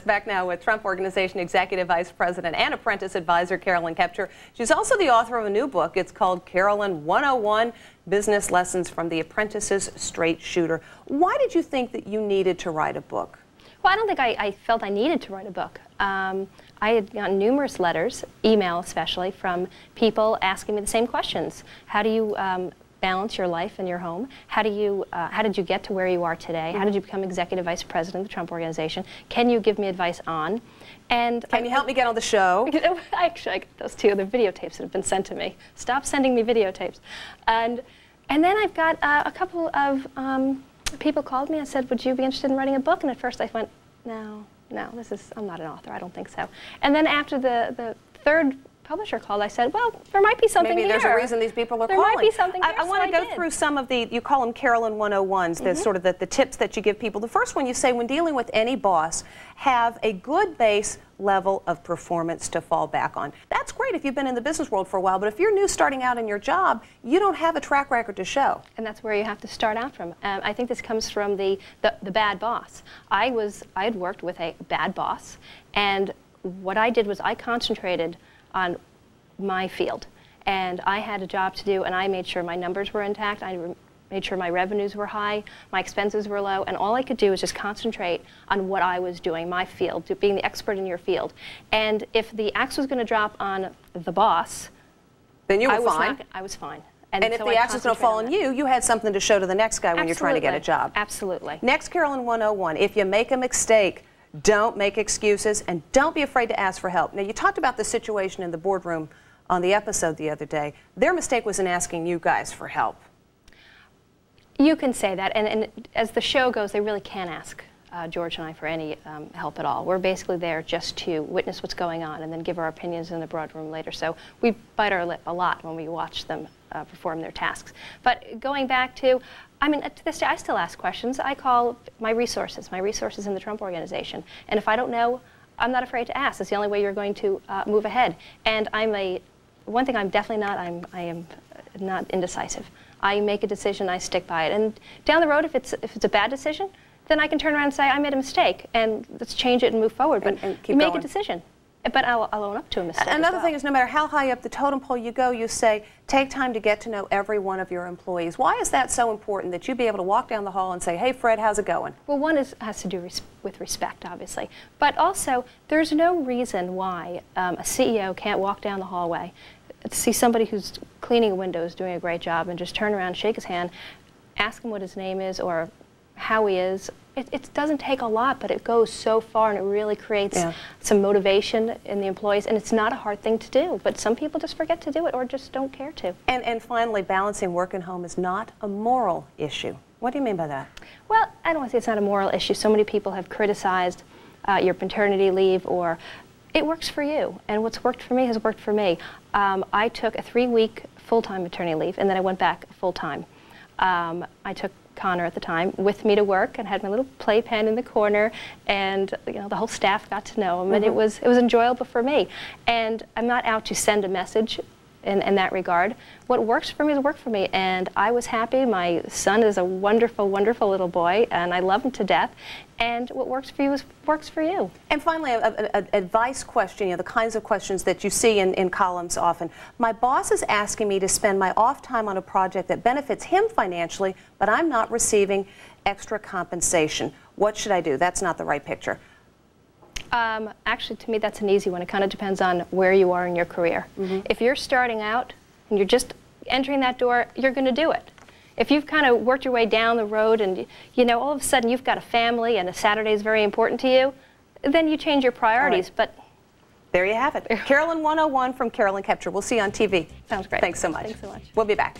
Back now with Trump Organization Executive Vice President and Apprentice Advisor Carolyn Kepcher. She's also the author of a new book. It's called Carolyn 101, Business Lessons from the Apprentice's Straight Shooter. Why did you think that you needed to write a book? Well, I don't think I felt I needed to write a book. I had gotten numerous letters, email especially, from people asking me the same questions. How do you balance your life and your home? How did you get to where you are today? How did you become Executive Vice President of the Trump Organization? Can you give me advice on? And can you help me get on the show? Actually, I got those two other videotapes that have been sent to me. Stop sending me videotapes. And then I've got a couple of people called me and said, would you be interested in writing a book? And at first I went, no, I'm not an author, I don't think so. And then after the third publisher called, I said, well, there might be something here. Maybe there's a reason these people are calling. There might be something here. I want to go through some of the, you call them Carolyn 101s, the sort of the tips that you give people. The first one you say, when dealing with any boss, have a good base level of performance to fall back on. That's great if you've been in the business world for a while, but if you're new starting out in your job, you don't have a track record to show. And that's where you have to start out from. I think this comes from the bad boss. I had worked with a bad boss, and what I did was I concentrated on my field, and I had a job to do, and I made sure my numbers were intact. I made sure my revenues were high, my expenses were low, and all I could do was just concentrate on what I was doing, my field, being the expert in your field. And if the axe was going to drop on the boss, then you were fine. I was fine. And if the axe was going to fall on you, you had something to show to the next guy when you're trying to get a job. Absolutely. Next, Carolyn 101, if you make a mistake, don't make excuses, and don't be afraid to ask for help. Now, you talked about the situation in the boardroom on the episode the other day. Their mistake was in asking you guys for help. You can say that, and as the show goes, they really can't ask George and I for any help at all. We're basically there just to witness what's going on and then give our opinions in the boardroom later. So we bite our lip a lot when we watch them perform their tasks. But going back to, I mean, to this day, I still ask questions. I call my resources in the Trump Organization. And if I don't know, I'm not afraid to ask. It's the only way you're going to move ahead. And one thing I'm definitely not, I am not indecisive. I make a decision, I stick by it. And down the road, if it's a bad decision, then I can turn around and say, I made a mistake, and let's change it and move forward. But you make a decision. But I'll own up to a mistake. Another thing is, no matter how high up the totem pole you go, you say, take time to get to know every one of your employees. Why is that so important, that you be able to walk down the hall and say, hey, Fred, how's it going? Well, one has to do with respect, obviously. But also, there's no reason why a CEO can't walk down the hallway, see somebody who's cleaning windows, doing a great job, and just turn around, shake his hand, ask him what his name is or how he is. It doesn't take a lot, but it goes so far, and it really creates some motivation in the employees, and it's not a hard thing to do, but some people just forget to do it or just don't care to. And finally, balancing work and home is not a moral issue. What do you mean by that? Well, I don't want to say it's not a moral issue. So many people have criticized your paternity leave, or it works for you, and what's worked for me has worked for me. I took a 3-week full-time maternity leave, and then I went back full-time. I took Connor at the time with me to work and had my little playpen in the corner, and the whole staff got to know him, and it was enjoyable for me. And I'm not out to send a message in that regard. What works for me has worked for me, and I was happy. My son is a wonderful, wonderful little boy, and I love him to death. And what works for you works for you. And finally, an advice question, the kinds of questions that you see in columns often. My boss is asking me to spend my off time on a project that benefits him financially, but I'm not receiving extra compensation. What should I do? That's not the right picture. Actually, to me, that's an easy one. It kind of depends on where you are in your career. If you're starting out and you're just entering that door, you're going to do it. If you've kind of worked your way down the road and, all of a sudden you've got a family and a Saturday is very important to you, then you change your priorities. But there you have it. Carolyn 101 from Carolyn Kepcher. We'll see you on TV. Sounds great. Thanks so much. Thanks so much. We'll be back.